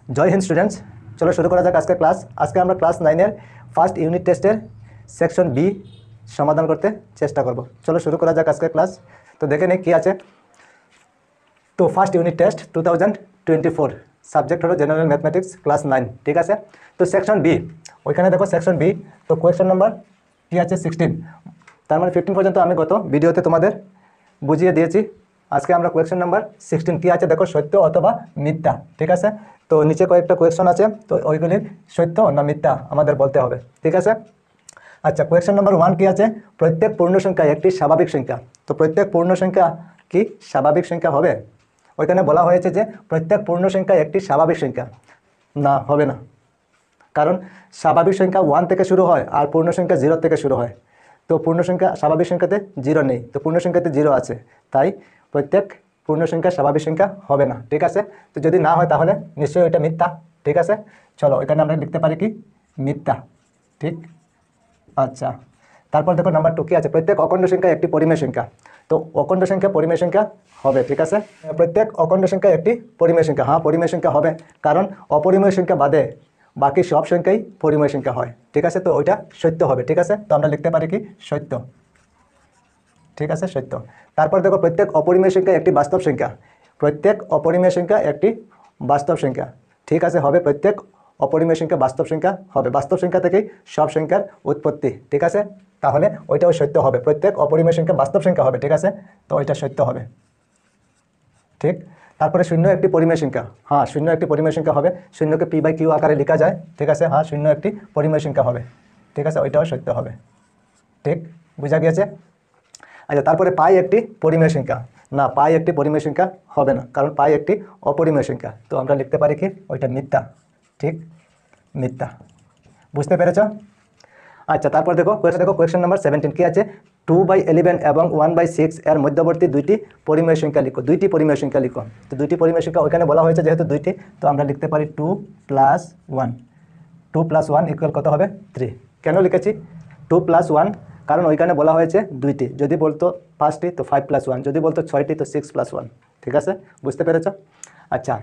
जय हिंद स्टूडेंट्स। चलो शुरू करा जाक आज का क्लास। आज के আমরা क्लास 9 এর ফার্স্ট ইউনিট টেস্টের সেকশন বি সমাধান করতে চেষ্টা করব। চলো শুরু করা যাক আজকের ক্লাস। তো দেখে নেই কি আছে। তো ফার্স্ট ইউনিট টেস্ট 2024 সাবজেক্ট হলো জেনারেল ম্যাথমেটিক্স ক্লাস 9, ঠিক আছে। তো সেকশন বি, ওইখানে দেখো সেকশন বি। তো কোয়েশ্চন নাম্বার কি আছে 16, তার মানে 15 পর্যন্ত আমি গত ভিডিওতে তোমাদের বুঝিয়ে দিয়েছি। আজকে আমরা কোয়েশ্চন নাম্বার 16 কি আছে দেখো, সত্য অথবা মিথ্যা, ঠিক আছে। তো নিচে কয়েকটা কোয়েশ্চন আছে, তো ওইগুলির সত্য না মিথ্যা আমাদের বলতে হবে, ঠিক আছে। আচ্ছা, কোয়েশ্চন নাম্বার 1 কি আছে, প্রত্যেক পূর্ণ সংখ্যা একটি স্বাভাবিক সংখ্যা। তো প্রত্যেক পূর্ণ সংখ্যা কি স্বাভাবিক সংখ্যা হবে? ওইখানে বলা হয়েছে যে প্রত্যেক পূর্ণ সংখ্যা একটি স্বাভাবিক সংখ্যা। না, হবে না, কারণ স্বাভাবিক সংখ্যা 1 থেকে শুরু হয় আর পূর্ণ সংখ্যা 0 থেকে শুরু হয়। তো পূর্ণ সংখ্যা স্বাভাবিক সংখ্যাতে 0 নেই, তো পূর্ণ সংখ্যাতে 0 আছে, তাই প্রত্যেক পূর্ণ সংখ্যা স্বাভাবিক সংখ্যা হবে না, ঠিক আছে। তো যদি না হয় তাহলে নিশ্চয়ই ওইটা মিথ্যা, ঠিক আছে। চলো এখানে আমরা লিখতে পারি কি মিথ্যা, ঠিক। আচ্ছা, তারপর দেখো নাম্বার 2 কি আছে, প্রত্যেক অখণ্ড সংখ্যা একটি পরিমেয় সংখ্যা। তো অখণ্ড সংখ্যা পরিমেয় সংখ্যা হবে, ঠিক আছে। প্রত্যেক অখণ্ড সংখ্যা একটি পরিমেয় সংখ্যা, হ্যাঁ পরিমেয় সংখ্যা হবে, কারণ অপরিমেয় সংখ্যা বাদে বাকি সব সংখ্যাই পরিমেয় সংখ্যা হয়, ঠিক আছে। তো ওইটা সত্য হবে, ঠিক আছে। তো আমরা লিখতে পারি কি সত্য, ঠিক আছে, সত্য। তারপর দেখো প্রত্যেক অপরিমেয় সংখ্যা একটি বাস্তব সংখ্যা। প্রত্যেক অপরিমেয় সংখ্যা একটি বাস্তব সংখ্যা, ঠিক আছে, হবে। প্রত্যেক অপরিমেয় সংখ্যা বাস্তব সংখ্যা হবে, বাস্তব সংখ্যা থেকেই সব সংখ্যার উৎপত্তি, ঠিক আছে। তাহলে ওইটাও সত্য হবে, প্রত্যেক অপরিমেয় সংখ্যা বাস্তব সংখ্যা হবে, ঠিক আছে। তো ওইটা সত্য হবে, ঠিক। তারপরে শূন্য একটি পরিমেয় সংখ্যা, হ্যাঁ শূন্য একটি পরিমেয় সংখ্যা হবে, শূন্যকে p/q আকারে লেখা যায়, ঠিক আছে। হ্যাঁ শূন্য একটি পরিমেয় সংখ্যা হবে, ঠিক আছে, ওইটাও সত্য হবে, ঠিক, বোঝা গিয়েছে। আচ্ছা, তারপরে পাই একটি পরিমেয় সংখ্যা। না, পাই একটি পরিমেয় সংখ্যা হবে না, কারণ পাই একটি অপরিমেয় সংখ্যা। তো আমরা লিখতে পারি কি ওইটা মিথ্যা, ঠিক, মিথ্যা, বুঝতে পেরেছ। আচ্ছা, তারপর দেখো কোয়েশ্চন নাম্বার 17 কি আছে, 2/11 এবং 1/6 এর মধ্যবর্তী দুইটি পরিমেয় সংখ্যা লিখো। দুইটি পরিমেয় সংখ্যা লিখো। তো দুইটি পরিমেয় সংখ্যা ওইখানে বলা হয়েছে যেহেতু দুইটি, তো আমরা লিখতে পারি 2 + 1। 2 + 1 = কত হবে 3। কেন লিখেছি 2 + 1, কারণ ওইখানে বলা হয়েছে দুইটি। যদি বলতো 5টি তো 5 + 1, যদি বলতো 6টি তো 6 + 1, ঠিক আছে, বুঝতে পেরেছ। আচ্ছা,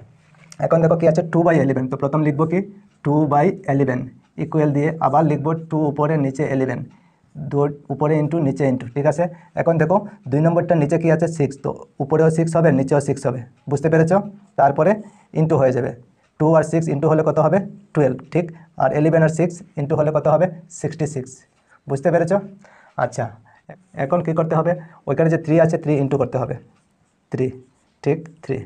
এখন দেখো কি আছে 2/11। তো প্রথম লিখবো কি 2/11 ইকুয়াল দিয়ে আবার লিখবো 2 উপরে নিচে 11, 2 উপরে ইন্টু নিচে ইন্টু, ঠিক আছে। এখন দেখো 2 নম্বরটা নিচে কি আছে 6, তো উপরেও 6 হবে নিচেও 6 হবে, বুঝতে পেরেছ। তারপরে ইন্টু হয়ে যাবে, 2 আর 6 ইন্টু হলে কত হবে 12, ঠিক। আর 11 আর 6 ইন্টু হলে কত হবে 66, বুঝতে পেরেছ। আচ্ছা, এখন কি করতে হবে, ওইখানে যে 3 আছে 3 ইন্টু করতে হবে, 3, ঠিক, 3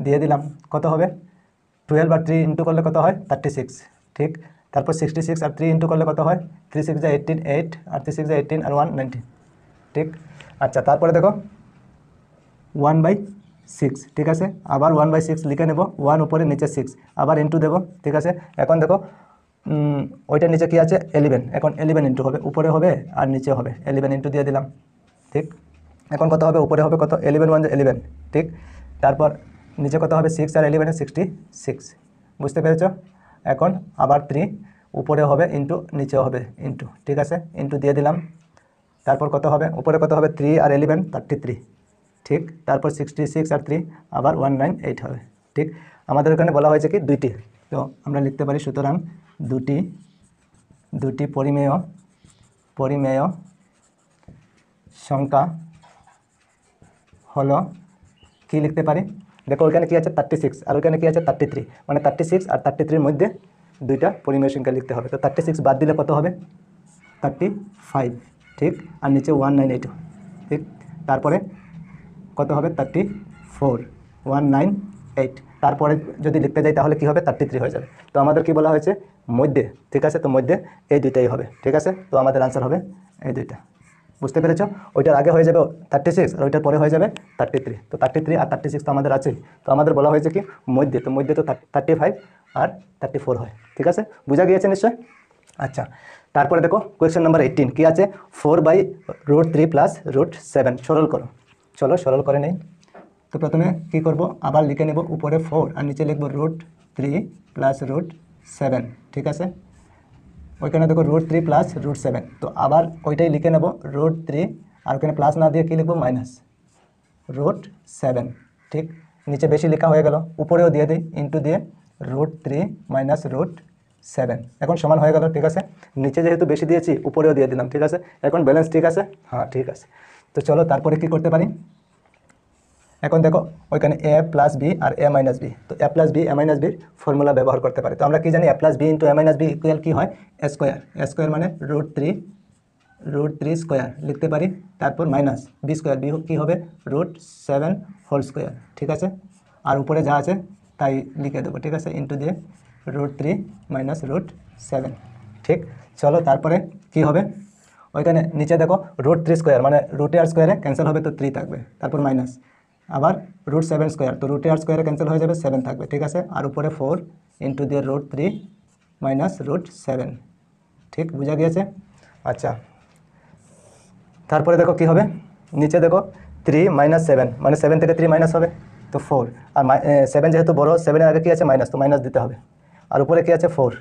দিয়ে দিলাম, কত হবে 12 আর 3 ইন্টু করলে কত হয় 36, ঠিক। তারপর 66 আর 3 ইন্টু করলে কত হয় 3 6 18, 8 আর 3 6 18 আর 1 19, ঠিক। আচ্ছা, তারপরে দেখো 1/6, ঠিক আছে, আবার 1/6 লিখে নেব, 1 উপরে নিচে 6, আবার ইন্টু দেবো, ঠিক আছে। এখন দেখো ওইটার নিচে কি আছে 11, এখন 11 ইন্টু হবে, উপরে হবে আর নিচে হবে, 11 ইন্টু দিয়ে দিলাম, ঠিক। এখন কত হবে উপরে হবে কত 11 1 11, ঠিক। তারপর নিচে কত হবে 6 আর 11 66, বুঝতে পেরেছ। এখন আবার 3 উপরে হবে ইন্টু নিচে হবে ইন্টু, ঠিক আছে, ইন্টু দিয়ে দিলাম। তারপর কত হবে উপরে কত হবে 3 আর 11 33, ঠিক। তারপর 66 আর 3 আবার 198 হবে, ঠিক। আমাদের এখানে বলা হয়েছে কি দুইটি, তো আমরা লিখতে পারি সুতরাং দুটি পরিমেয় সংখ্যা হলো, কি লিখতে পারি দেখো ওইখানে কি আছে 36 আর ওইখানে কি আছে 33, মানে 36 আর 33 এর মধ্যে দুইটা পরিমেয় সংখ্যা লিখতে হবে। তো 36 বাদ দিলে কত হবে 35, ঠিক। আর নিচে 198, ঠিক। তারপরে কত হবে 34 198, তারপরে যদি লিখতে যাই তাহলে কি হবে 33 হয়ে যাবে। তো আমাদের কি বলা হয়েছে মধ্যে, ঠিক আছে। তো মধ্যে এই দুইটাই হবে, ঠিক আছে। তো আমাদের আনসার হবে এই দুইটা, বুঝতে পেরেছ। ওইটার আগে হয়ে যাবে 36 আর ওইটার পরে হয়ে যাবে 33। তো 33 আর 36 তো আমাদের আছেই, তো আমাদের বলা হয়েছে কি মধ্যে, তো মধ্যে তো 35 আর 34 হয়, ঠিক আছে, বোঝা গিয়েছে নিশ্চয়। আচ্ছা, তারপরে দেখো কোয়েশ্চেন নাম্বার 18 কি আছে, 4/√3 + √7 সরল করো। চলো সরল করে নেই। তো প্রথমে কি করব, আবার লিখে নেব উপরে 4 আর নিচে লিখব √3 + √7, ঠিক আছে। ওইখানে দেখো √3 + √7, তো আবার ওইটাই লিখে নেব √3 আর ওখানে প্লাস না দিয়ে কি লিখব -√7, ঠিক। নিচে বেশি লেখা হয়ে গেল, উপরেও দিয়ে দিই ইন্টু দিয়ে √3 - এখন সমান হয়ে গেল। ঠিক আছে, নিচে যেহেতু বেশি দিয়েছি উপরেও দিয়ে দিলাম। ঠিক আছে, এখন ব্যালেন্স ঠিক আছে? হ্যাঁ ঠিক আছে। তো চলো তারপরে কি করতে পারি, এখন দেখো ওইখানে a + b আর a - b, তো a + b a - bর ফর্মুলা ব্যবহার করতে পারি। তো আমরা কি জানি a + b × a - b equal কি হয়, a স্কোয়ার। a স্কোয়ার মানে √3 স্কোয়ার লিখতে পারি, তারপর মাইনাস b স্কোয়ার, b কি হবে √7 হোল স্কোয়ার। ঠিক আছে, আর উপরে যা আছে তাই লিখে দেবো। ঠিক আছে, ইন্টু দিয়ে √3 - √7। ঠিক, চলো তারপরে কি হবে, ওইখানে নিচে দেখো √3 স্কোয়ার মানে √r স্কোয়ারে ক্যান্সেল হবে, তো 3 থাকবে, তারপর মাইনাস আবার √7 স্কোয়ার, তো √r স্কোয়ারে ক্যান্সেল হয়ে যাবে, 7 থাকবে। ঠিক আছে, আর উপরে 4 ইন্টু দিয়ে √3 - √7। ঠিক, বোঝা গিয়েছে? আচ্ছা, তারপরে দেখো কি হবে, নিচে দেখো 3 - 7 মানে 7 থেকে 3 মাইনাস হবে, তো 4, আর 7 যেহেতু বড়, 7-এর আগে কি আছে মাইনাস, তো মাইনাস দিতে হবে, আর উপরে কি আছে 4,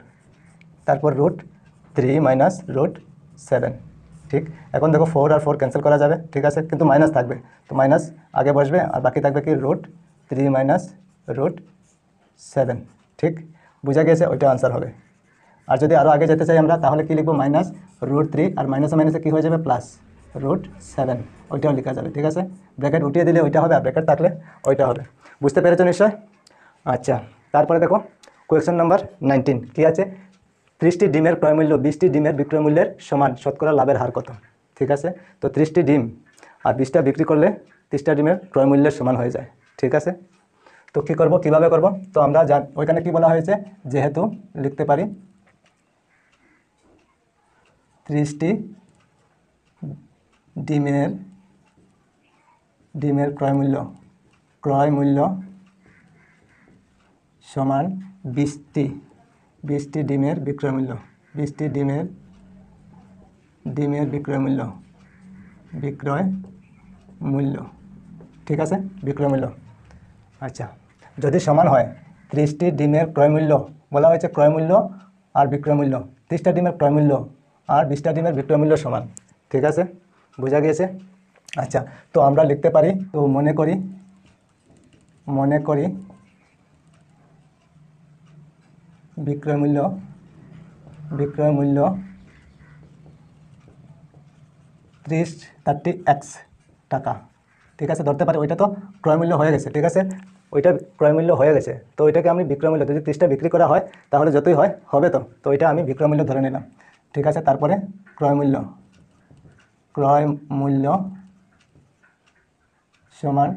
তারপর √3 - √7। ঠিক, এখন দেখো 4 আর 4 ক্যান্সেল করা যাবে। ঠিক আছে, কিন্তু মাইনাস থাকবে, তো মাইনাস আগে বসবে, আর বাকি থাকবে কি √3 - √7। ঠিক, বোঝা গিয়েছে? ওইটা আনসার হবে। আর যদি আরও আগে যেতে চাই আমরা, তাহলে কি লিখবো, -√3, আর মাইনাসে মাইনাসে কী হয়ে যাবে +√7, ওইটাও লেখা যাবে। ঠিক আছে, ব্র্যাকেট উঠিয়ে দিলে ওইটা হবে, আর ব্র্যাকেট থাকলে ওইটা হবে। বুঝতে পেরেছো নিশ্চয়? আচ্ছা, তারপরে দেখো কোয়েশ্চেন নাম্বার 19 কী আছে, 30টি ডিমের ক্রয়মূল্য 20টি ডিমের বিক্রয় মূল্যের সমান, শতকরা লাভের হার কত? ঠিক আছে, তো 30টি ডিম আর 20টা বিক্রি করলে 30টা ডিমের ক্রয়মূল্যের সমান হয়ে যায়। ঠিক আছে, তো কী করব, কীভাবে করব, তো আমরা ওইখানে কি বলা হয়েছে, যেহেতু লিখতে পারি 30টি ডিমের ক্রয়মূল্য সমান 20টি ডিমের বিক্রয়মূল্য, 20টি ডিমের বিক্রয় মূল্য। ঠিক আছে, বিক্রয় মূল্য। আচ্ছা, যদি সমান হয় 30টি ডিমের ক্রয়মূল্য, বলা হয়েছে ক্রয়মূল্য আর বিক্রয় মূল্য, 30টা ডিমের ক্রয়মূল্য আর 20টা ডিমের বিক্রয় মূল্য সমান। ঠিক আছে, বোঝা গিয়েছে? আচ্ছা, তো আমরা লিখতে পারি, তো মনে করি বিক্রয় মূল্য 30x টাকা। ঠিক আছে, ধরতে পারি ওইটা তো ক্রয়মূল্য হয়ে গেছে। ঠিক আছে, ওইটা ক্রয়মূল্য হয়ে গেছে, তো ওইটাকে আমি বিক্রয় মূল্য, যদি 30টা বিক্রি করা হয় তাহলে যতই হয় হবে, তো ওইটা আমি বিক্রয় মূল্য ধরে নিলাম। ঠিক আছে, তারপরে ক্রয়মূল্য সমান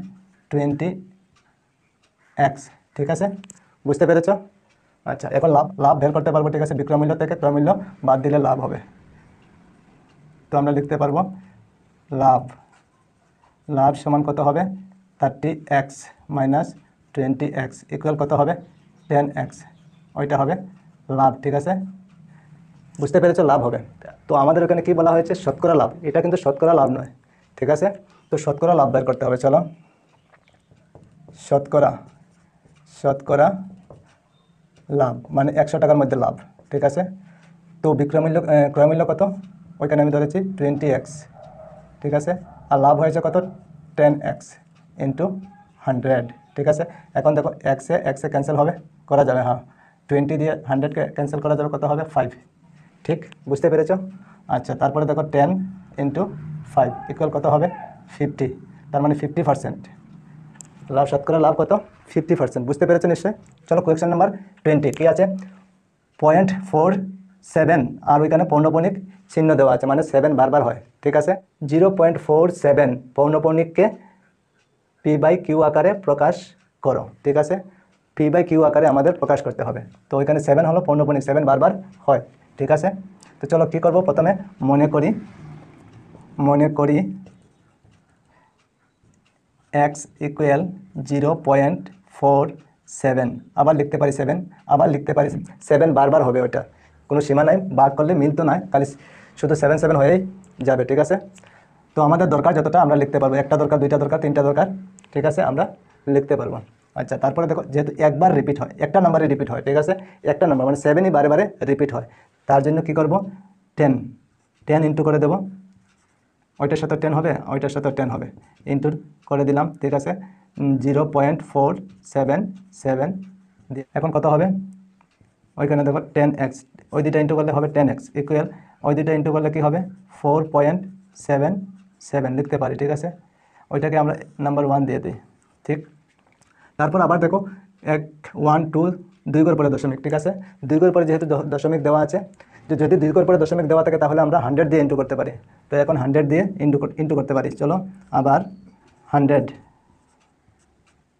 20x। ঠিক আছে, বুঝতে পেরেছ? আচ্ছা, এখন লাভ বের করতে পারবো। ঠিক আছে, বিক্রয় মূল্য থেকে ক্রয়মূল্য বাদ দিলে লাভ হবে, তো আমরা লিখতে পারবো লাভ সমান কত হবে, 30x - 20x ইকুয়াল কত হবে, 10x, ওইটা হবে লাভ। ঠিক আছে, বুঝতে পেরেছো? লাভ হবে। তো আমাদের ওখানে কি বলা হয়েছে, শতকরা লাভ, এটা কিন্তু শতকরা লাভ নয়। ঠিক আছে, তো শতকরা লাভ বের করতে হবে। চলো, শতকরা লাভ মানে 100 টাকার মধ্যে লাভ। ঠিক আছে, তো ক্রয়মূল্য কত, ওইখানে আমি ধরেছি 20x। ঠিক আছে, আর লাভ হয়েছে কত, 10x × 100। ঠিক আছে, এখন দেখো এক্সে ক্যান্সেল করা যাবে, হ্যাঁ, 20 দিয়ে 100কে ক্যান্সেল করা যাবে, কত হবে 5। ঠিক, বুঝতে পেরেছো? আচ্ছা, তারপরে দেখো 10 × 5 ইকুয়াল কত হবে 50, তার মানে 50%। শতকরা লাভ কত, 50%। বুঝতে পেরেছো নিশ্চয়ই? চলো কোয়েশ্চেন নাম্বার 20 কী আছে, 0.47, আর ওইখানে পৌনঃপুনিক চিহ্ন দেওয়া আছে, মানে 7 বারবার হয়। ঠিক আছে, 0.47 পৌনঃপুনিককে p/q আকারে প্রকাশ করো। ঠিক আছে, p/q আকারে আমাদের প্রকাশ করতে হবে, তো ওইখানে 7 হলো পৌনঃপুনিক, 7 বারবার হয়। ঠিক আছে, তো চলো কী করব, প্রথমে মনে করি x = 0.47, আবার লিখতে পারি 7, আবার লিখতে পারি 7 বারবার হবে, ওইটা কোনো সীমা নাই, ভাগ করলে মিল তো নাই, খালি শুধু 7 হয়েই যাবে। ঠিক আছে, তো আমাদের দরকার যতটা আমরা লিখতে পারবো, একটা দরকার, দুইটা দরকার, তিনটা দরকার। ঠিক আছে, আমরা লিখতে পারবো। আচ্ছা, তারপরে দেখো যেহেতু একবার রিপিট হয়, একটা নাম্বারে রিপিট হয়। ঠিক আছে, একটা নাম্বার মানে 7ই বারে বারে রিপিট হয়, তার জন্য কি করব, 10 ইন্টু করে দেবো, ওইটার সাথে 10 হবে, ওইটার সাথে 10 হবে, ইন্টু করে দিলাম। ঠিক আছে, 0.4779 এখন কত হবে, ওইখানে দেখো 10x, ওই দুইটা ইন্টু করলে হবে 10x ইকুয়াল ওই দুইটা ইন্টু করলে কী হবে 4.77 লিখতে পারি, ঠিক আছে। ওইটাকে আমরা নাম্বার 1 দিয়ে দিই, ঠিক। তারপর আবার দেখো 1 1 2 2 ঘর পরে দশমিক, ঠিক আছে। 2 ঘর পরে যেহেতু দশমিক দেওয়া আছে, যদি 2 ঘর পরে দশমিক দেওয়া থাকে তাহলে আমরা 100 দিয়ে ইন্টু করতে পারি। তো এখন 100 দিয়ে ইন্টু করতে পারি। চলো আবার 100,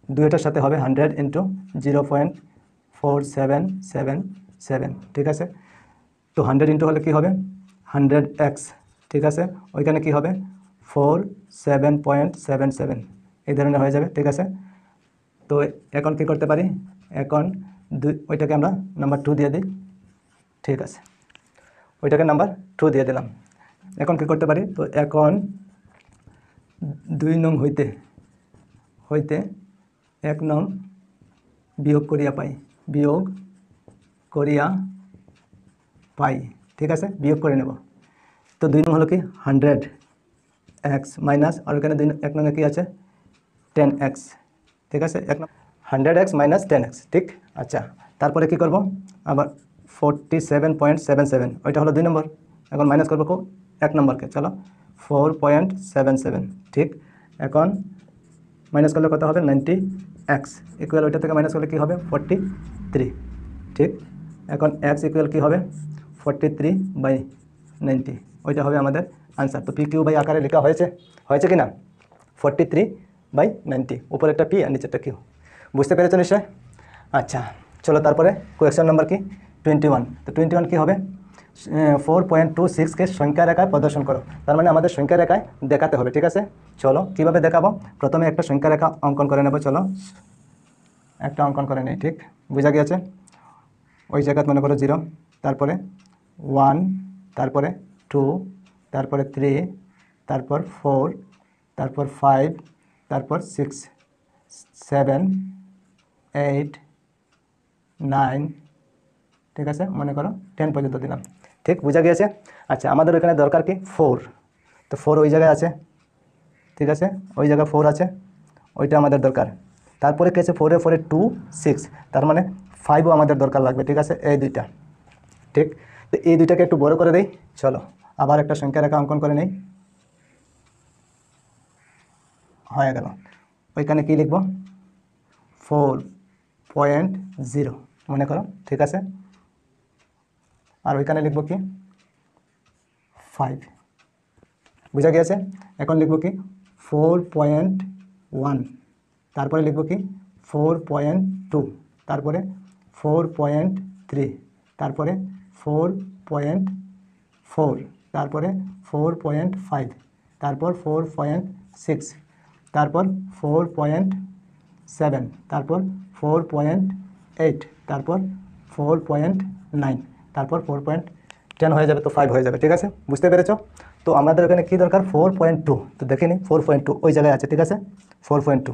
দুইটার সাথে হবে 100 ইন্টু 0.4777, ঠিক আছে। তো 100 ইন্টু হলে কী হবে 100x, ঠিক আছে। ওইখানে কি হবে 47.77 এই ধরনের হয়ে যাবে, ঠিক আছে। তো এখন কি করতে পারি, এখন ওইটাকে আমরা নাম্বার 2 দিয়ে দিই, ঠিক আছে। ওইটাকে নাম্বার 2 দিয়ে দিলাম। এখন কি করতে পারি, তো এখন 2 নং হইতে 1 নং বিয়োগ করিয়া পাই, ঠিক আছে, বিয়োগ করে নেব। তো 2 নং হলো কি 100x মাইনাস, আর ওখানে 1 নং কি আছে 10x, ঠিক আছে। 100x মাইনাস 10x, ঠিক। আচ্ছা, তারপরে কি করব, আবার 47.77 ওইটা হলো 2 নম্বর। এখন মাইনাস করবো 1 নম্বরকে, চলো 4.77, ঠিক। এখন মাইনাস করলে কত হবে 90x ইকুয়াল ওইটা থেকে মাইনাস করলে কী হবে 43, ঠিক। এখন x ইকুয়াল কী হবে 43/90, ওইটা হবে আমাদের আনসার। তো PQ বাই আকারে লেখা হয়েছে কি না 43/90, উপরেরটা P আর নিচেরটা Q, বুঝতে পেরেছো নিশ্চয়। আচ্ছা চলো তারপরে কোয়েশ্চেন নাম্বার কি 21। তো 21 কী হবে 4.26কে সংখ্যা রেখায় প্রদর্শন করো। তার মানে আমাদের সংখ্যা রেখায় দেখাতে হবে, ঠিক আছে। চলো কীভাবে দেখাবো, প্রথমে একটা সংখ্যা রেখা অঙ্কন করে নেব। চলো একটা অঙ্কন করে নেই, ঠিক, বোঝা গিয়েছে। ওই জায়গায় মনে করো 0, তারপরে 1, তারপরে 2, তারপরে 3, তারপর 4, তারপর 5, তারপর 6, 7, 8, 9, ঠিক আছে, মনে করো 10 পর্যন্ত দিলাম, ঠিক, বোঝা গিয়েছে। আচ্ছা আমাদের ওইখানে দরকার কি 4, তো 4 ওই জায়গায় আছে, ঠিক আছে, ওই জায়গায় 4 আছে, ওইটা আমাদের দরকার। তারপরে কি আছে 4 2 6, তার মানে 5ও আমাদের দরকার লাগবে, ঠিক আছে, এই দুইটা, ঠিক। তো এই দুইটাকে একটু বড় করে দেই। চলো আবার একটা সংখ্যা রেখা অঙ্কন করে নেই, হয়ে গেল। ওইখানে কি লিখব 4.0 মনে করো, ঠিক আছে। আর ওইখানে লিখব কি 5, বুঝা গিয়েছে। এখন লিখব কি 4.1, তারপরে লিখব কি 4.2, তারপরে 4.3, তারপরে 4.4, তারপরে 4.5, তারপর 4.6, তারপর 4.7, তারপর 4.8, তারপর 4.9, তারপর 4.10 হয়ে যাবে, তো 5 হয়ে যাবে, ঠিক আছে, বুঝতে পেরেছ। তো আমাদের এখানে কী দরকার 4.2, তো দেখে নিই 4.2 ওই জায়গায় আছে, ঠিক আছে, 4.2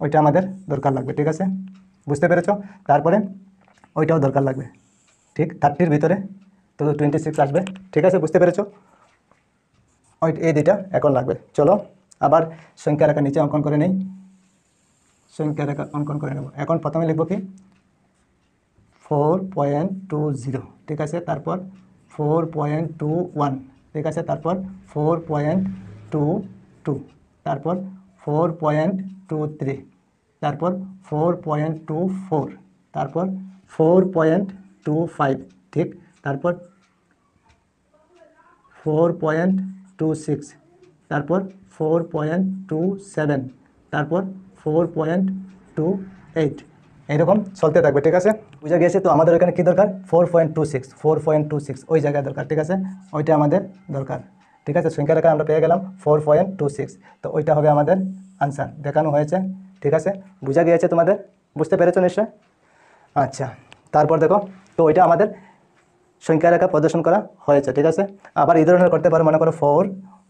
ওইটা আমাদের দরকার লাগবে, ঠিক আছে, বুঝতে পেরেছ। তারপরে ওইটাও দরকার লাগবে, ঠিক, 30-র ভিতরে তো 26 আসবে, ঠিক আছে, বুঝতে পেরেছ। ওই এই দুইটা এখন লাগবে। চলো আবার সংখ্যা রেখা নিচে অঙ্কন করে নেই, সংখ্যা রেখা অঙ্কন করে নেব। এখন প্রথমে লিখব কি 4.20, ঠিক আছে, তারপর 4.21, ঠিক আছে, তারপর 4.22, তারপর 4.23, তারপর 4.24, তারপর 4.25, ঠিক, তারপর 4.26, তারপর 4.27, তারপর 4.28, এইরকম চলতে থাকবে, ঠিক আছে, বুঝা গিয়েছে। তো আমাদের এখানে কী দরকার 4.26 ওই জায়গায় দরকার, ঠিক আছে, ওইটা আমাদের দরকার, ঠিক আছে। সংখ্যা রেখা আমরা পেয়ে গেলাম 4.26, তো ওইটা হবে আমাদের আনসার, দেখানো হয়েছে, ঠিক আছে, বুঝা গিয়েছে তোমাদের, বুঝতে পেরেছো নিশ্চয়। আচ্ছা তারপর দেখো, তো ওইটা আমাদের সংখ্যা রেখা প্রদর্শন করা হয়েছে, ঠিক আছে। আবার এই ধরনের করতে পারো, মনে করো 4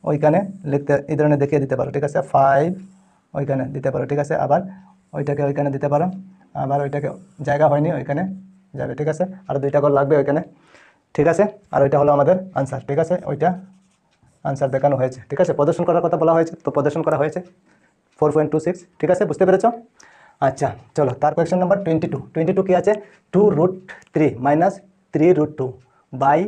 ওইখানে লিখতে এই ধরনের দেখিয়ে দিতে পারো, ঠিক আছে, 5 ওইখানে দিতে পারো, ঠিক আছে, আবার ওইটাকে ওইখানে দিতে পারো, আবার ওইটাকে জায়গা হয়নি ওইখানে যাবে, ঠিক আছে, আর 2টা ঘর লাগবে ওইখানে, ঠিক আছে। আর ওইটা হলো আমাদের আনসার, ঠিক আছে, ওইটা আনসার দেখানো হয়েছে, ঠিক আছে, প্রদর্শন করার কথা বলা হয়েছে, তো প্রদর্শন করা হয়েছে 4.26, ঠিক আছে, বুঝতে পেরেছ। আচ্ছা চলো তার কোয়েশ্চেন নাম্বার 22। 22 কি আছে, 2√3 মাইনাস 3√2 বাই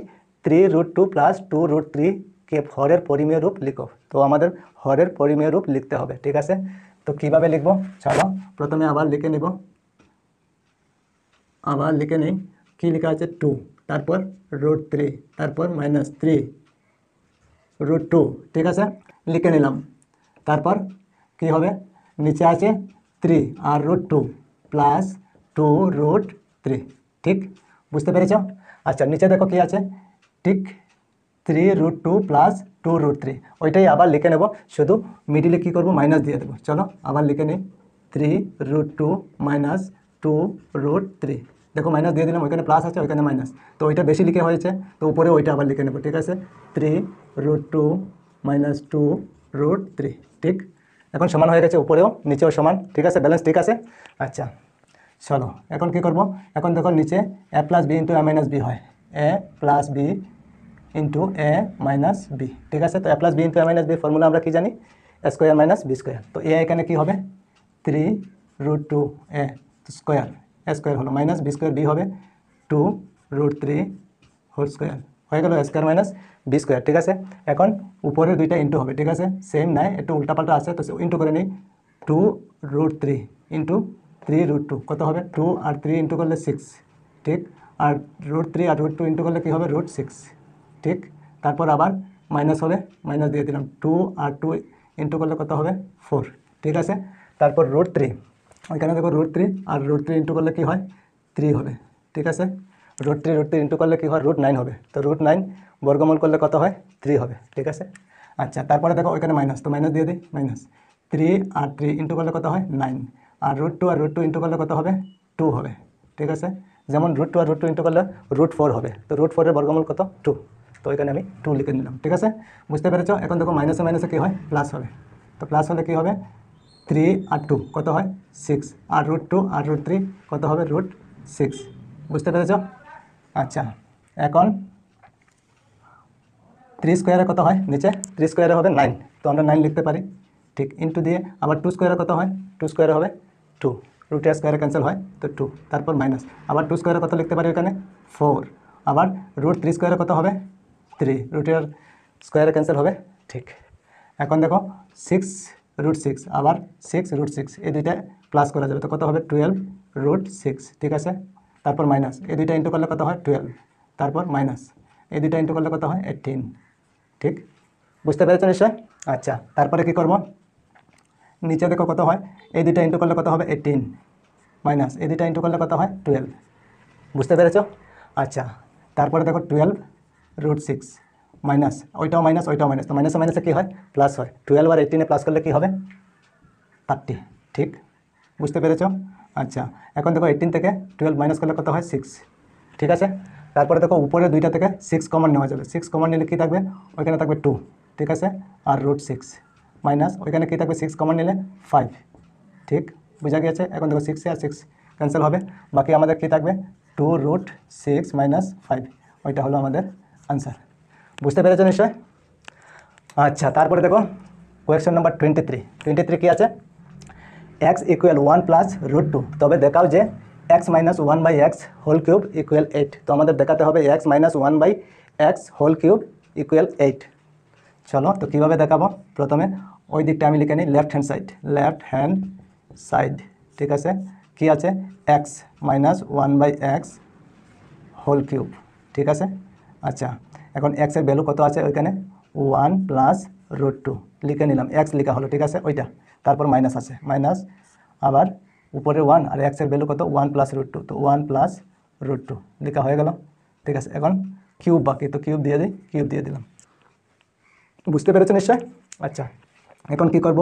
3√2 প্লাস 2√3 কে হরের পরিমেয় রূপ লিখো। তো আমাদের হরের পরিমেয় রূপ লিখতে হবে, ঠিক আছে। তো কিভাবে লিখবো, চলো প্রথমে আবার লিখে নিব, আবার লিখে নিই। কি লেখা আছে, 2, তারপর √3, তারপর -3√2, ঠিক আছে, লিখে নিলাম। তারপর কি হবে, নিচে আছে 3 আর √2 প্লাস 2√3, ঠিক, বুঝতে পেরেছ। আচ্ছা নিচে দেখো কি আছে, ঠিক 3√2 প্লাস 2√3, ওইটাই আবার লিখে নেব, শুধু মিডিলে কি করব, মাইনাস দিয়ে দেবো। চলো আবার লিখে নিই, 3√2 মাইনাস 2√3, দেখো মাইনাস দিয়ে দিলাম, ওইখানে প্লাস আছে ওইখানে মাইনাস, তো ওইটা বেশি লিখে হয়েছে, তো উপরে ওইটা আবার লিখে নেব, ঠিক আছে, 3√2 মাইনাস 2√3, ঠিক। এখন সমান হয়ে গেছে, উপরেও নিচেও সমান, ঠিক আছে, ব্যালেন্স ঠিক আছে। আচ্ছা চলো এখন কি করব, এখন দেখো নিচে a plus b into a minus b হয়, a plus b into a minus b, ঠিক আছে। তো a plus b into a minus b formula আমরা কি জানি, a square minus b square. তো a এখানে কি হবে, 3√2 a স্কোয়ার, a স্কোয়ার হলো, মাইনাস বি স্কোয়ার বি হবে 2√3 হোল স্কোয়ার, হয়ে গেল a square minus b square, ঠিক আছে। এখন উপরের দুইটা ইন্টু হবে, ঠিক আছে, সেম নাই, একটু উল্টাপাল্টা আছে, তো ইন্টু করে নিই, 2√3 ইন্টু 3√2 কত হবে, 2 আর 3 ইন্টু করলে 6, ঠিক, আর √3 আর √2 ইন্টু করলে কী হবে, √6, ঠিক। তারপর আবার মাইনাস হবে, মাইনাস দিয়ে দিলাম, 2 আর 2 ইন্টু করলে কত হবে, 4, ঠিক আছে। তারপর √3, ওইখানে দেখো √3 আর √3 ইন্টু করলে কী হয়, 3 হবে, ঠিক আছে। √3 ইন্টু করলে কী হয়, √9 হবে, তো √9 বর্গমূল করলে কত হয়, 3 হবে, ঠিক আছে। আচ্ছা তারপরে দেখো ওইখানে মাইনাস, তো মাইনাস দিয়ে দিই, মাইনাস 3 আর 3 ইন্টু করলে কত হয়, 9, আর √2 আর √2 ইন্টু করলে কত হবে, 2 হবে, ঠিক আছে। যেমন √2 আর √2 ইন্টু করলে √4 হবে, তো √4-এর বর্গমূল কত, 2, তো এখানে আমি 2 লিখে নিলাম, ঠিক আছে, বুঝতে পেরেছো। এখন দেখো মাইনাসে মাইনাসে কী হয়, প্লাস হবে, তো প্লাস হলে কী হবে, 3 আর 2 কত হয়, 6, আর √2 আর √3 কত হবে, √6, বুঝতে পেরেছো। আচ্ছা এখন 3 স্কোয়ারে কত হয়, নিচে 3 স্কোয়ারে হবে 9, তো আমরা 9 লিখতে পারি, ঠিক, ইন্টু দিয়ে আবার 2 স্কোয়ারে কত হয়, 2 স্কোয়ারে হবে 2, √এর স্কোয়ারে ক্যান্সেল হয়, তো 2, তারপর মাইনাস, আবার 2 স্কোয়ারে কত লিখতে পারি এখানে, 4, আবার √3 স্কোয়ারে কত হবে, 3, √এর স্কোয়ারে ক্যান্সেল হবে, ঠিক। এখন দেখো 6√6, আবার 6√6, এই দুইটা প্লাস করা যাবে, তো কত হবে, 12√6, ঠিক আছে। তারপর মাইনাস, এই দুইটা ইন্টু করলে কত হয়, 12, তারপর মাইনাস, এই দুইটা ইন্টু করলে কত হয়, 18, ঠিক, বুঝতে পেরেছো নিশ্চয়। আচ্ছা তারপরে কি করব, নিচে দেখো কত হয়, এই দুইটা ইন্টু করলে কত হবে, 18, মাইনাস এই দুইটা ইন্টু করলে কত হয়, 12, বুঝতে পেরেছো। আচ্ছা তারপরে দেখো 12√6 মাইনাস, ওইটাও মাইনাস ওইটাও মাইনাস, তো মাইনাসে মাইনাসে কী হয়, প্লাস হয়, 12 আর 18-এ প্লাস করলে কী হবে, 30, ঠিক, বুঝতে পেরেছো। আচ্ছা এখন দেখো 18 থেকে 12 মাইনাস করলে কত হয়, 6, ঠিক আছে। তারপরে দেখো উপরে দুইটা থেকে 6 কমন নেওয়া যাবে, 6 কমন নিলে কী থাকবে, ওইখানে থাকবে 2, ঠিক আছে, আর √6 মাইনাস ওইখানে কী থাকবে, 6 কমন নিলে 5, ঠিক, বোঝা গিয়েছে। এখন দেখো 6 আর 6 ক্যান্সেল হবে, বাকি আমাদের কী থাকবে, 2√6 মাইনাস 5, ওইটা হলো আমাদের আনসার, বুঝতে পেরেছো নিশ্চয়। আচ্ছা তারপরে দেখো কোয়েশ্চেন নাম্বার 23 কী আছে, x ইকুয়াল 1 প্লাস √2, তবে দেখাও যে x minus 1/x whole cube equal 8, তো আমাদের দেখাতে হবে x minus 1/x whole cube equal 8। চলো তো কীভাবে দেখাবো, প্রথমে ওই দিকটা আমি লিখে নিই, লেফট হ্যান্ড সাইড, ঠিক আছে, কি আছে, x minus 1/x whole cube, ঠিক আছে। আচ্ছা এখন x এর ভ্যালু কত আছে, ওইখানে 1 প্লাস √2 লিখে নিলাম, x লেখা হলো, ঠিক আছে, ওইটা, তারপর মাইনাস আছে, মাইনাস আবার উপরে 1 আর x এর ভ্যালু কত, 1 প্লাস √2, তো 1 প্লাস √2 লেখা হয়ে গেল, ঠিক আছে। এখন কিউব বাকি, তো কিউব দিয়ে দিই, কিউব দিয়ে দিলাম, বুঝতে পেরেছো নিশ্চয়। আচ্ছা এখন কি করব,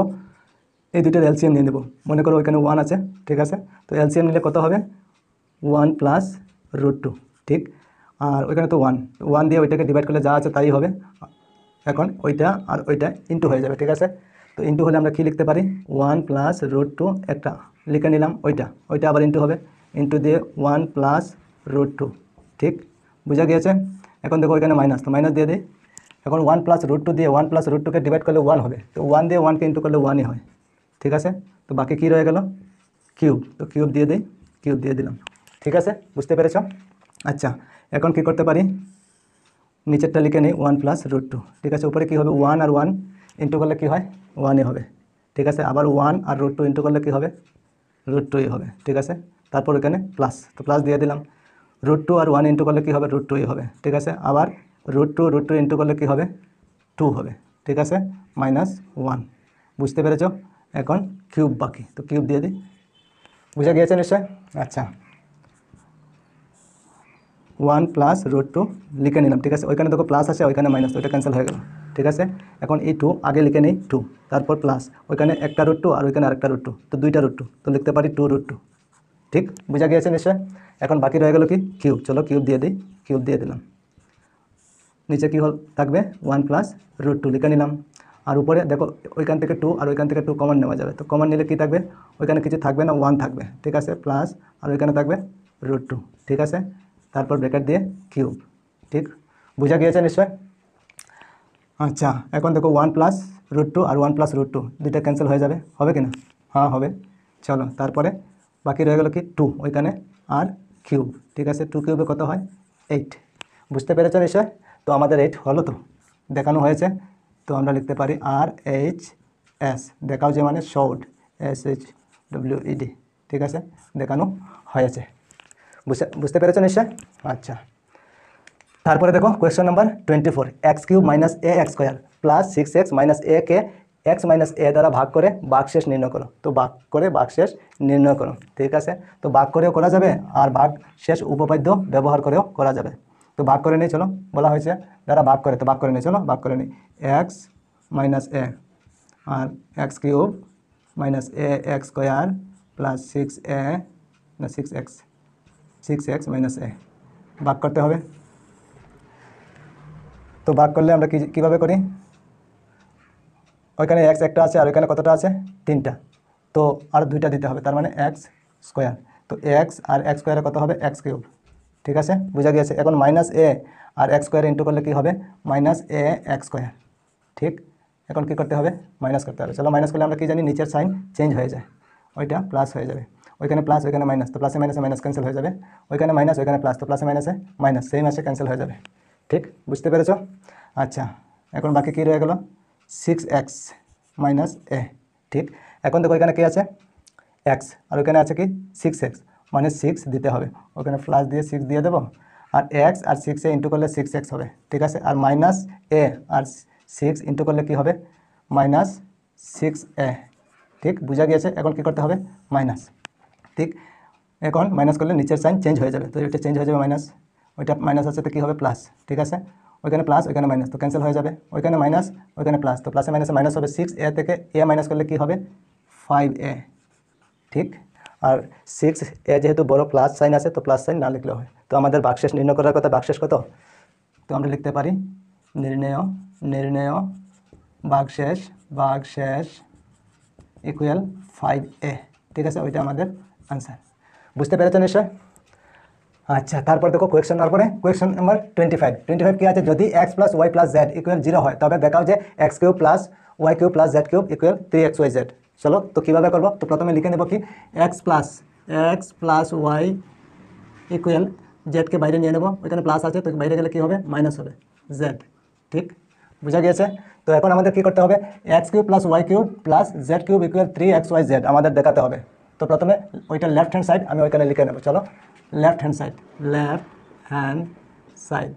এই দুইটার এলসিএম নিয়ে নেব, মনে করো ওইখানে 1 আছে, ঠিক আছে, তো এলসিএম নিলে কত হবে, 1 প্লাস √2, ঠিক, আর ওইখানে তো 1 দিয়ে ওইটাকে ডিভাইড করলে যা আছে তাই হবে, এখন ওইটা আর ওইটা ইন্টু হয়ে যাবে, ঠিক আছে। তো ইন্টু হলে আমরা কি লিখতে পারি, 1 প্লাস √2 একটা লিখে নিলাম, ওইটা আবার ইন্টু হবে, ইন্টু দিয়ে 1 প্লাস √2, ঠিক, বোঝা গিয়েছে। এখন দেখো ওইখানে মাইনাস, তো মাইনাস দিয়ে দিই, এখন 1 প্লাস √2 দিয়ে 1 প্লাস √2-কে ডিভাইড করলে 1 হবে, তো 1 দিয়ে 1-কে ইন্টু করলে 1-ই হয়, ঠিক আছে। তো বাকি কী রয়ে গেল, কিউব, তো কিউব দিয়ে দিই, কিউব দিয়ে দিলাম। ঠিক আছে, বুঝতে পেরেছ? আচ্ছা, এখন কি করতে পারি, নিচেরটা লিখে নিই 1 + √2। ঠিক আছে, উপরে কী হবে 1 আর 1 ইন্টু করলে কী হয় 1ই হবে। ঠিক আছে, আবার 1 আর √2 ইন্টু করলে কী হবে √2ই হবে। ঠিক আছে, তারপর এখানে প্লাস, তো প্লাস দিয়ে দিলাম। √2 আর 1 ইন্টু করলে কী হবে √2ই হবে। ঠিক আছে, আবার √2 ইন্টু করলে কী হবে 2 হবে। ঠিক আছে, -1। বুঝতে পেরেছ? এখন কিউব বাকি, তো কিউব দিয়ে দিই। বুঝে গিয়েছে নিশ্চয়? আচ্ছা, 1 + √2 লিখে নিলাম। ঠিক আছে, ওইখানে দেখো প্লাস আছে, ওইখানে মাইনাস, ওইটা ক্যান্সেল হয়ে গেল। ঠিক আছে, এখন এই 2 আগে লিখে নিই 2, তারপর প্লাস, ওইখানে একটা √2 আর ওইখানে আরেকটা √2, তো দুইটা √2, তো লিখতে পারি 2 √2। ঠিক, বুঝা গিয়েছে নিশ্চয়? এখন বাকি রয়ে গেল কি কিউব, চলো কিউব দিয়ে দিই, কিউব দিয়ে দিলাম। নিচে কী থাকবে 1 + √2 লিখে নিলাম। আর উপরে দেখো ওইখান থেকে 2 আর ওইখান থেকে 2 কমন নেওয়া যাবে, তো কমন নিলে কী থাকবে, ওইখানে কিছু থাকবে না, 1 থাকবে। ঠিক আছে, প্লাস আর ওইখানে থাকবে √2। ঠিক আছে, তারপর ব্র্যাকেট দিয়ে কিউব। ঠিক, বুঝা গিয়েছে নিশ্চয়? আচ্ছা, এখন দেখো 1 + √2 আর 1 + √2 দুইটা ক্যান্সেল হয়ে যাবে, হবে কি না? হ্যাঁ হবে। চলো, তারপরে বাকি রয়ে গেল কি 2 ওইখানে আর কিউব। ঠিক আছে, 2 কিউবে কত হয় 8। বুঝতে পেরেছ নিশ্চয়? তো আমাদের 8 হলো, তো দেখানো হয়েছে। তো আমরা লিখতে পারি RHS, দেখাও যে মানে শর্ট, SHWED। ঠিক আছে, দেখানো হয়েছে। বুঝতে পেরেছ নিশ্চয়? আচ্ছা, তারপরে দেখো question number 24, x³ - ax² + 6x - a K x - a দ্বারা ভাগ করে ভাগশেষ নির্ণয় করো। তো ভাগ করে ভাগশেষ নির্ণয় করো। ঠিক আছে, তো ভাগ করেও করা যাবে আর ভাগশেষ উপপাদ্য ব্যবহার করেও করা যাবে। তো ভাগ করে নিই, চলো, বলা হয়েছে দ্বারা ভাগ করে, তো ভাগ করে নিই, চলো ভাগ করে নিই। x - a R x³ - ax² + 6a না 6x - a ভাগ করতে হবে। তো ভাগ করলে আমরা কীভাবে করি, ওইখানে x একটা আছে আর ওইখানে কতটা আছে 3টা, তো আর 2টা দিতে হবে, তার মানে x²। তো x আর x² কত হবে x³। ঠিক আছে, বুঝা গিয়েছে? এখন -a আর x² ইন্টু করলে কী হবে -ax²। ঠিক, এখন কি করতে হবে মাইনাস করতে হবে। চলো মাইনাস করলে আমরা কি জানি নিচের সাইন চেঞ্জ হয়ে যায়, ওইটা প্লাস হয়ে যাবে। ওইখানে প্লাস ওইখানে মাইনাস, তো প্লাসে মাইনাসে মাইনাস ক্যান্সেল হয়ে যাবে। ওইখানে মাইনাস ওইখানে প্লাস, তো প্লাসে মাইনাসে মাইনাস, সেই মাসে ক্যান্সেল হয়ে যাবে। ঠিক, বুঝতে পেরেছ? আচ্ছা, এখন বাকি কী রয়ে গেল 6x - a। ঠিক, এখন দেখো এখানে কী আছে x আর ওইখানে আছে কি 6x, মানে 6 দিতে হবে, ওখানে প্লাস দিয়ে 6 দিয়ে দেবো। আর x আর 6 ইন্টু করলে 6x হবে। ঠিক আছে, আর -a আর 6 ইন্টু করলে কি হবে -6a। ঠিক, বুঝা গিয়েছে? এখন কি করতে হবে মাইনাস। ঠিক, এখন মাইনাস করলে নিচের সাইন চেঞ্জ হয়ে যাবে, তো এটা চেঞ্জ হয়ে যাবে মাইনাস, ওইটা মাইনাস আছে তো কী হবে প্লাস। ঠিক আছে, ওইখানে প্লাস ওইখানে মাইনাস, তো ক্যান্সেল হয়ে যাবে। ওইখানে মাইনাস ওইখানে প্লাস, তো প্লাসে মাইনাসে মাইনাস হবে। 6a থেকে a মাইনাস করলে কী হবে 5a। ঠিক, আর 6a যেহেতু বড় প্লাস সাইন আছে, তো প্লাস সাইন না লিখলেও হয়। তো আমাদের ভাগশেষ নির্ণয় করার কথা, ভাগশেষ কত, তো আমরা লিখতে পারি নির্ণেয় ভাগশেষ ইকুয়াল 5a। ঠিক আছে, ওইটা আমাদের আনসার। বুঝতে পেরেছেন নিশ্চয়? আচ্ছা, তারপর দেখো কোয়েশ্চন, তারপরে কোয়েশ্চন নাম্বার 25 কি আছে, যদি x + y + z = 0 হয় তবে দেখাও যে x³ + y³ + z³ = 3xyz। চলো, তো কীভাবে করবো, তো প্রথমে লিখে নেব কি x + y = z কে বাইরে নিয়ে নেব, ওইখানে প্লাস আছে তো বাইরে গেলে কী হবে মাইনাস হবে z। ঠিক, বুঝা গিয়েছে? তো এখন আমাদের কি করতে হবে x³ + y³ + z³ = 3xyz আমাদের দেখাতে হবে। তো প্রথমে ওইটা লেফট হ্যান্ড সাইড আমি ওইখানে লিখে নেব। চলো, লেফট হ্যান্ড সাইড।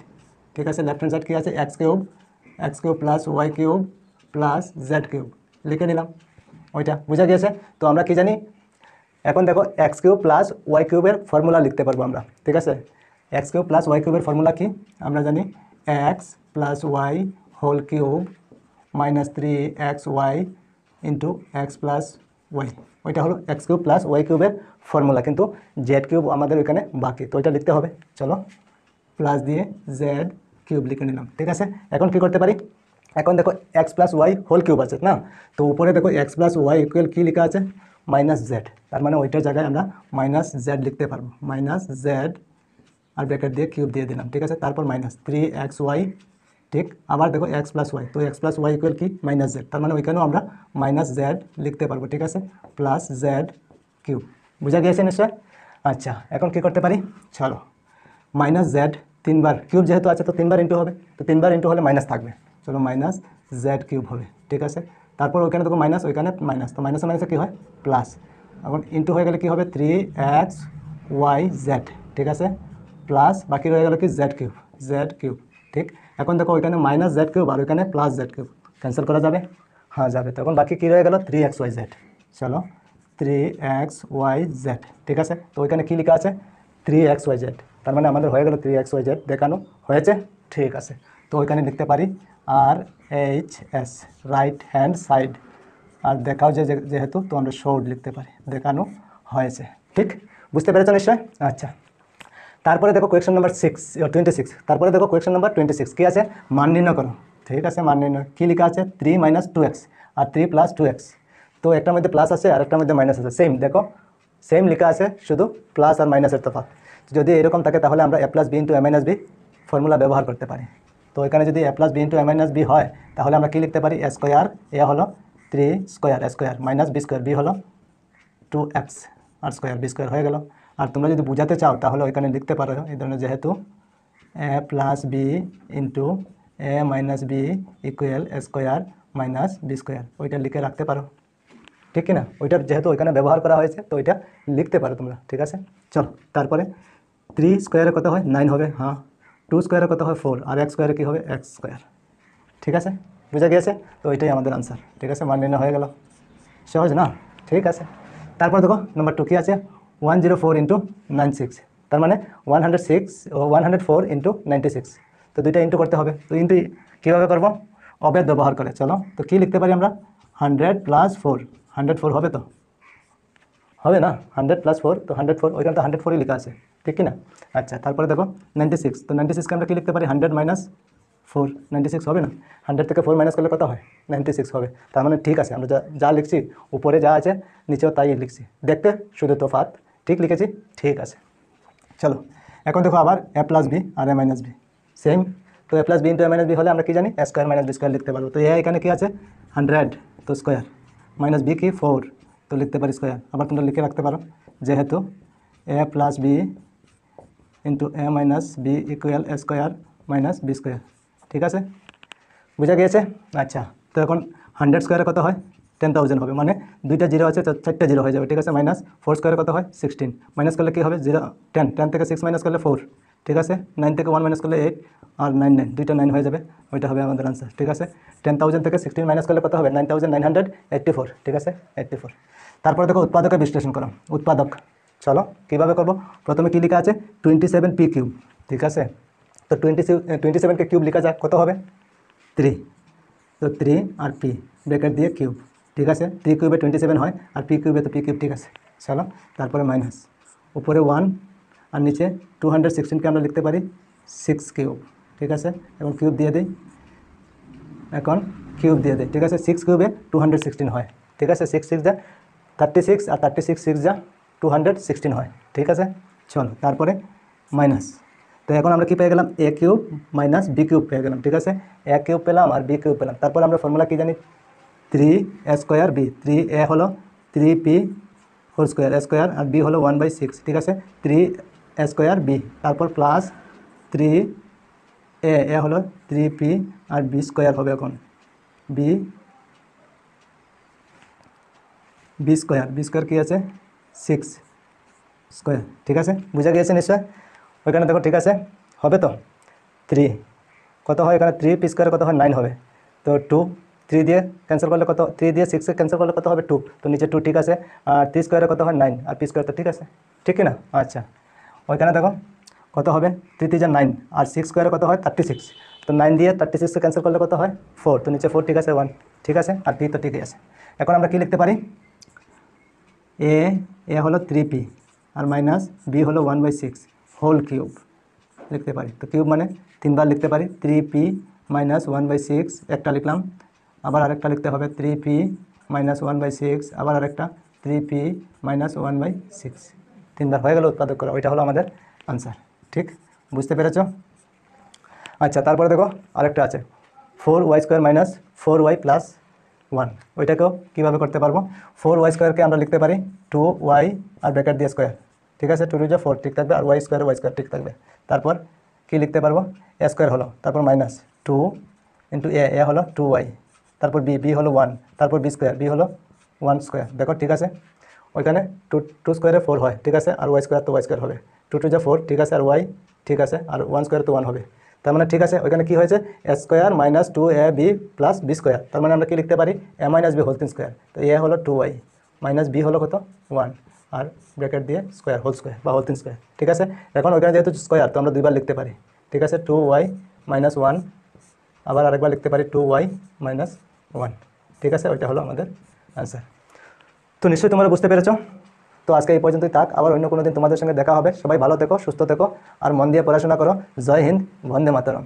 ঠিক আছে, লেফট হ্যান্ড সাইড কী আছে x³ + y³ + z³ লিখে নিলাম, ওইটা বুঝা গিয়েছে? তো আমরা কি জানি, এখন দেখো x³ + y³ এর ফর্মুলা লিখতে পারবো আমরা। ঠিক আছে, x³ + y³ এর ফর্মুলা কি আমরা জানি, x + y whole cube - 3xy × x + y, ওইটা হলো x³ + y³ এর ফর্মুলা, কিন্তু z³ আমাদের ওইখানে বাকি, তো ওইটা লিখতে হবে। চলো, প্লাস দিয়ে z³ লিখে নিলাম। ঠিক আছে, এখন কি করতে পারি, এখন দেখো x + y হোল কিউব আছে না, তো উপরে দেখো x + y = কী লেখা আছে -z, তার মানে ওইটার জায়গায় আমরা -z লিখতে পারবো, -z আর ব্র্যাকেট দিয়ে কিউব দিয়ে দিলাম। ঠিক আছে, তারপর -3xy। ঠিক, আবার দেখো x + y, তো x + y = কি -z, তার মানে ওইখানেও আমরা -z লিখতে পারবো। ঠিক আছে, +z³ বুঝা গিয়েছে নিশ্চয়? আচ্ছা, এখন কী করতে পারি, চলো মাইনাস জেড 3 বার, কিউব যেহেতু আছে তো 3 বার ইন্টু হবে, তো 3 বার ইন্টু হলে মাইনাস থাকবে, চলো মাইনাস জেড কিউব হবে, ঠিক আছে। তারপর ওইখানে দেখো মাইনাস, ওইখানে মাইনাস, তো মাইনাসে মাইনাসে কী হয় প্লাস, এখন ইন্টু হয়ে গেলে কী হবে 3xyz, ঠিক আছে, প্লাস বাকি রয়ে গেল কি জেড কিউব, ঠিক। এখন দেখো ওইখানে মাইনাস জেড কিউব আর ওইখানে প্লাস জেড কিউব, ক্যান্সেল করা যাবে, হ্যাঁ যাবে। তখন বাকি কী রয়ে গেল 3xyz, চলো 3xyz, ঠিক আছে। তো ওইখানে কী লেখা আছে 3xyz, তার মানে আমাদের হয়ে গেল 3xyz, দেখানো হয়েছে, ঠিক আছে। তো ওইখানে লিখতে পারি RHS, রাইট হ্যান্ড সাইড, আর দেখাও যেহেতু তো আমরা শোড লিখতে পারি, দেখানো হয়েছে, ঠিক। বুঝতে পেরেছো নিশ্চয়? আচ্ছা, তারপরে দেখো কোয়েশ্চেন নাম্বার 26, তারপরে দেখো কোয়েশ্চেন নাম্বার 26 কী আছে, মান নির্ণয় করো, ঠিক আছে। মান নির্ণয় কী লেখা আছে 3 - 2x আর 3 + 2x, তো একটার মধ্যে প্লাস আছে আর একটার মধ্যে মাইনাস আছে, সেম দেখো সেম লেখা আছে, শুধু প্লাস আর মাইনাসের তফাৎ। যদি এরকম থাকে তাহলে আমরা a + b × a - b formula ব্যবহার করতে পারি। তো এখানে যদি a + b × a - b হয় তাহলে আমরা কী লিখতে পারি, a স্কোয়ার, a হলো 3 square square minus b square, b হলো 2x আর স্কোয়ার, b স্কোয়ার হয়ে গেল। আর তোমরা যদি বুঝাতে চাও তাহলে ওইখানে লিখতে পারো এই ধরনের, যেহেতু a + b × a - b = a square minus b square, ওইটা লিখে রাখতে পারো, ঠিক কি না? ওইটা যেহেতু ওইখানে ব্যবহার করা হয়েছে তো ওইটা লিখতে পারো তোমরা, ঠিক আছে। চলো তারপরে 3 স্কোয়ারে কত হয় 9 হবে, হ্যাঁ। 2 স্কোয়ারে কত হয় 4, আর x স্কোয়ারে কী হবে x স্কোয়ার, ঠিক আছে, বুঝা গিয়েছে? তো ওইটাই আমাদের আনসার, ঠিক আছে, মান নির্ণয় হয়ে গেল, সহজ না? ঠিক আছে। তারপর দেখো নাম্বার 2 কী আছে, 104 × 96, তার মানে 104 × 96, তো দুইটা ইন্টু করতে হবে। তো ইন্টু কীভাবে করবো, অবেদ ব্যবহার করে, চলো। তো কী লিখতে পারি আমরা 100 + 4, 104 হবে তো, হবে না? 100 + 4, তো 104, ওইখানে তো 104ই লেখা আছে, ঠিক কি না? আচ্ছা, তারপরে দেখো 96, তো 96কে আমরা কী লিখতে পারি 100 - 4, 96 হবে না? 100 থেকে 4 মাইনাস করলে কত হয় 96 হবে। তার মানে ঠিক আছে, আমরা যা লিখছি উপরে যা আছে নিচেও তাই লিখছি, দেখতে শুধু তফাৎ, ঠিক লিখেছি, ঠিক আছে। চলো এখন দেখো আবার a + b আর a - b সেম, তো a + b × a - b হলে আমরা কি জানি a স্কোয়ার - b স্কোয়ার লিখতে পারবো। তো a এখানে কি আছে 100, তো স্কোয়ার, মাইনাস b কি 4, তো লিখতে পারি স্কোয়ার। আবার তোমরা লিখে রাখতে পারো যেহেতু a + b × a - b = a square minus b square, ঠিক আছে, বুঝা গিয়েছে? আচ্ছা, তো এখন 100 স্কোয়ারে কত হয় 10,000 হবে, মানে দুইটা জিরো আছে তো 4টা জিরো হয়ে যাবে, ঠিক আছে। মাইনাস 4 স্কোয়ারে কত হয় 16, মাইনাস করলে কী হবে 0, 10, 10 থেকে 6 মাইনাস করলে 4, ঠিক আছে। 9 থেকে 1 মাইনাস করলে 8, আর 9, 9, দুইটা 9 হয়ে যাবে, ওইটা হবে আমাদের আনসার, ঠিক আছে। 10,000 থেকে 16 মাইনাস করলে কত হবে 9,984, ঠিক আছে, 84। তারপর দেখো উৎপাদকের বিশ্লেষণ করো, উৎপাদক, চলো কীভাবে করবো, প্রথমে কী লেখা আছে 27p কিউব, ঠিক আছে। তো 27কে কিউব লেখা যাক, কত হবে 3, তো 3 আর p ব্র্যাকেট দিয়ে কিউব, ঠিক আছে। 3 কিউবে 27 হয় আর p কিউবে তো p কিউব, ঠিক আছে। চলো তারপরে মাইনাস, উপরে 1 আর নিচে 216কে আমরা লিখতে পারি 6 কিউব, ঠিক আছে। এবং কিউব দিয়ে দিই, এখন কিউব দিয়ে দিই, ঠিক আছে। 6 কিউবে 216 হয়, ঠিক আছে। 6 6 যা 36 আর 36 6 যা 216 হয়, ঠিক আছে। চলো তারপরে মাইনাস, তো এখন আমরা কি পেয়ে গেলাম a cube minus b cube পেয়ে গেলাম, ঠিক আছে। a কিউব পেলাম আর b কিউব পেলাম। তারপর আমরা ফর্মুলা কি জানি 3a স্কোয়ার b, 3a হলো 3p whole square a square, আর b হলো 1/6, ঠিক আছে। 3a স্কোয়ার b, তারপর প্লাস 3a হলো 3p আর b স্কোয়ার হবে, এখন b স্কোয়ার কী আছে 6 স্কোয়ার, ঠিক আছে, বুঝা গিয়েছে নিশ্চয়? ওইখানে দেখো, ঠিক আছে, হবে তো 3 কত হয় এখানে 3p স্কোয়ারে কত হয় 9 হবে, তো 2, 3 দিয়ে ক্যান্সেল করলে কত, 3 দিয়ে 6 ক্যান্সেল করলে কত হবে 2, তো নিচে 2, ঠিক আছে। আর 3 স্কোয়ারে কত হয় 9 আর p স্কোয়ার, তো ঠিক আছে, ঠিক কি না? আচ্ছা, ওইখানে দেখো কত হবে 3 3 যা 9 আর 6 স্কোয়ারে কত হয় 36, তো 9 দিয়ে 36কে ক্যান্সেল করলে কত হয় 4, তো নিচে 4, ঠিক আছে, 1, ঠিক আছে, আর p তো ঠিকই আছে। এখন আমরা কি লিখতে পারি a হলো 3p আর মাইনাস b হলো 1/6 হোল কিউব লিখতে পারি। তো কিউব মানে 3বার লিখতে পারি, 3p মাইনাস 1/6 একটা লিখলাম, আবার আরেকটা লিখতে হবে 3p মাইনাস 1/6, আবার আরেকটা 3p মাইনাস 1/6, 3বার হয়ে গেল উৎপাদক করা, ওইটা হলো আমাদের আনসার, ঠিক, বুঝতে পেরেছ? আচ্ছা, তারপরে দেখো আরেকটা আছে 4y² মাইনাস 4y প্লাস 1 ওইটাকেও কীভাবে করতে পারবো 4y² আমরা লিখতে পারি 2y আর ব্র্যাকেট দিয়ে স্কোয়ার, ঠিক আছে, 2 2 4 ঠিক থাকবে, আর y² ঠিক থাকবে। তারপর কি লিখতে পারবো a² হলো, তারপর মাইনাস 2 ইন্টু এ হলো 2y, তারপর বি হলো 1, তারপর b² হলো 1²। দেখো ঠিক আছে, ওইখানে 2 স্কোয়ারে 4 হয়, ঠিক আছে, আর y² তো y² হবে, 2 2 4 ঠিক আছে, আর y ঠিক আছে, আর 1² তো 1 হবে। তার মানে ঠিক আছে, ওইখানে কি হয়েছে a² minus 2ab plus b²। তার মানে আমরা কি লিখতে পারি a মাইনাস b হোল 3²। তো এ হলো 2y মাইনাস b হলো কত 1, আর ব্র্যাকেট দিয়ে স্কোয়ার হোল স্কোয়ার বা হোল 3², ঠিক আছে। এখন ওইখানে যেহেতু স্কোয়ার তো আমরা দুইবার লিখতে পারি, ঠিক আছে, 2y মাইনাস 1, আবার আরেকবার লিখতে পারি 2y মাইনাস 1, ঠিক আছে, ওইটা হলো আমাদের অ্যান্সার। তো নিশ্চয়ই তোমরা বুঝতে পেরেছো। তো আজকে এই পর্যন্তই থাক, আবার অন্য কোনো দিন তোমাদের সঙ্গে দেখা হবে। সবাই ভালো থেকো, সুস্থ থেকো, আর মন দিয়ে পড়াশোনা করো। জয় হিন্দ, বন্দে মাতরম।